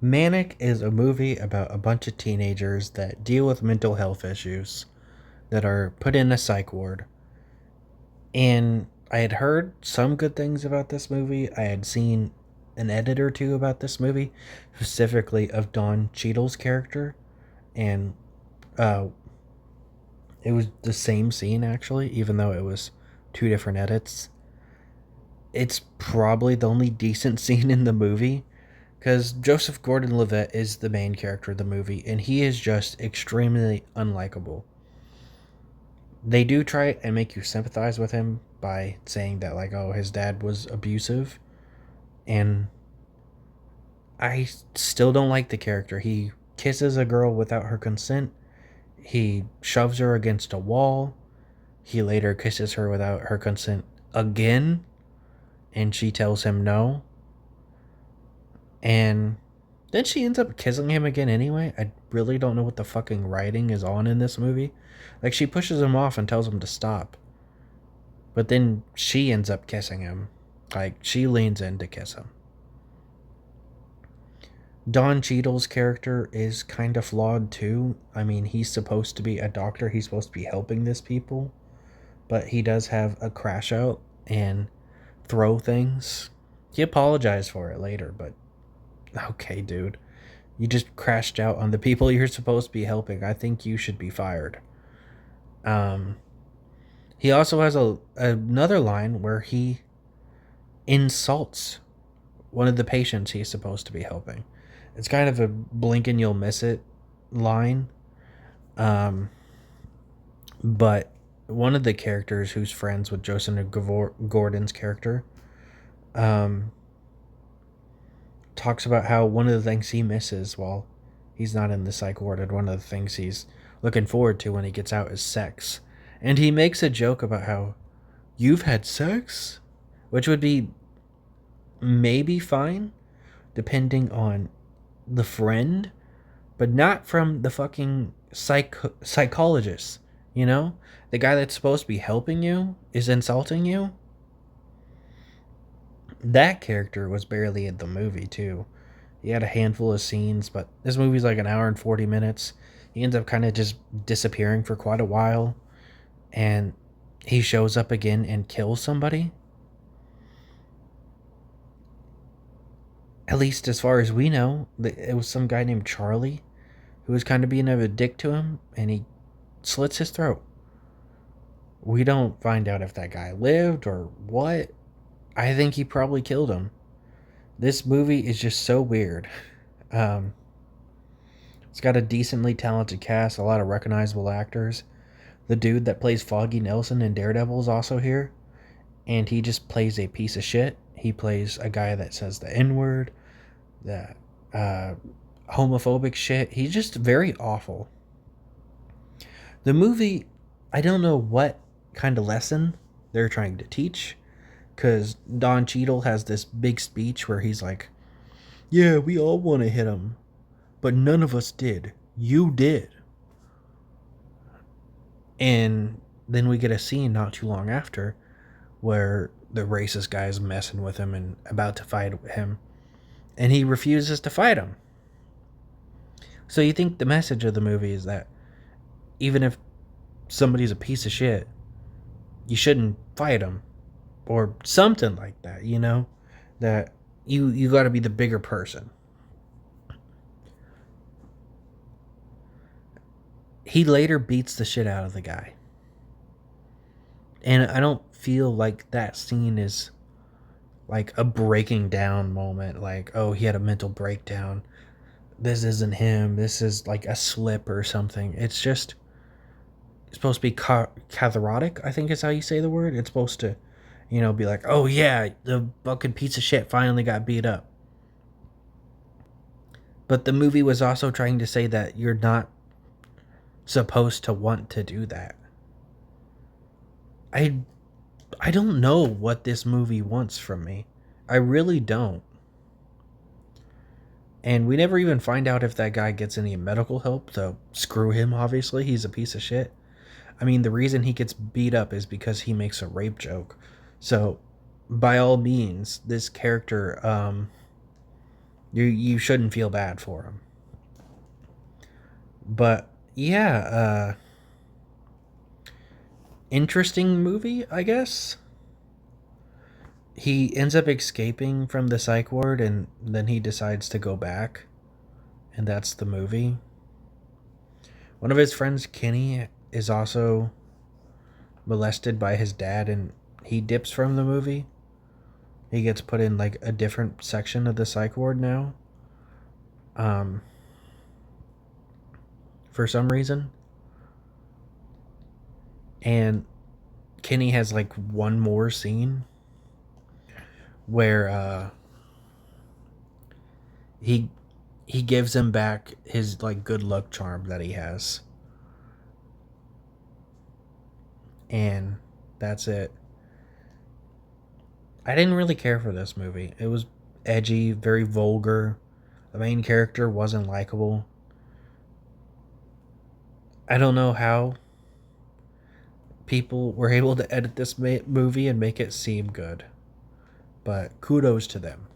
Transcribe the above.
Manic is a movie about a bunch of teenagers that deal with mental health issues that are put in a psych ward. And I had heard some good things about this movie. I had seen an edit or two about this movie, specifically of Don Cheadle's character. And uh, it was the same scene, actually, even though it was two different edits. It's probably the only decent scene in the movie because Joseph Gordon-Levitt is the main character of the movie, and he is just extremely unlikable. They do try and make you sympathize with him by saying that, like, oh, his dad was abusive, and I still don't like the character. He kisses a girl without her consent. He shoves her against a wall. He later kisses her without her consent again, and she tells him no. And then she ends up kissing him again anyway. I really don't know what the fucking writing is on in this movie. Like, she pushes him off and tells him to stop. But then she ends up kissing him. Like, she leans in to kiss him. Don Cheadle's character is kind of flawed too. I mean, he's supposed to be a doctor, he's supposed to be helping this people, but he does have a crash out and throw things. He apologized for it later, but okay, dude. You just crashed out on the people you're supposed to be helping. I think you should be fired. Um, he also has another line where he insults one of the patients he's supposed to be helping. It's kind of a blink and you'll miss it line. Um, but one of the characters who's friends with Joseph Gordon's character um, talks about how one of the things he misses while he's not in the psych ward, and one of the things he's looking forward to when he gets out is sex. And he makes a joke about how you've had sex, which would be maybe fine depending on the friend, but not from the fucking psychologist, you know? The guy that's supposed to be helping you is insulting you. That character was barely in the movie, too. He had a handful of scenes, but this movie's like an hour and 40 minutes. He ends up kind of just disappearing for quite a while, and he shows up again and kills somebody. At least as far as we know, it was some guy named Charlie who was kind of being a dick to him, and he slits his throat. We don't find out if that guy lived or what. I think he probably killed him. This movie is just so weird. Um, it's got a decently talented cast, a lot of recognizable actors. The dude that plays Foggy Nelson in Daredevil is also here, and he just plays a piece of shit. He plays a guy that says the N word, the uh, homophobic shit. He's just very awful. The movie, I don't know what kind of lesson they're trying to teach, because Don Cheadle has this big speech where he's like, yeah, we all want to hit him, but none of us did. You did. And then we get a scene not too long after where the racist guy is messing with him and about to fight him, and he refuses to fight him. So you think the message of the movie is that even if somebody's a piece of shit, you shouldn't fight him, or something like that, you know? That you got to be the bigger person. He later beats the shit out of the guy. And I don't feel like that scene is like a breaking down moment, like, oh, he had a mental breakdown. This isn't him. This is like a slip or something. It's just it's supposed to be cathartic, I think is how you say the word. It's supposed to, be like, oh yeah, the fucking piece of shit finally got beat up. But the movie was also trying to say that you're not supposed to want to do that. I I don't know what this movie wants from me. I really don't. And we never even find out if that guy gets any medical help, so screw him, obviously. He's a piece of shit. I mean, the reason he gets beat up is because he makes a rape joke. So, by all means, this character You shouldn't feel bad for him. But yeah, interesting movie, I guess. He ends up escaping from the psych ward and then he decides to go back, and that's the movie. One of his friends, Kenny, is also molested by his dad, and he dips from the movie. He gets put in like a different section of the psych ward now. Um, for some reason. And Kenny has like one more scene where he he gives him back his like good luck charm that he has. And that's it. I didn't really care for this movie. It was edgy, very vulgar. The main character wasn't likable. I don't know how people were able to edit this movie and make it seem good, but kudos to them.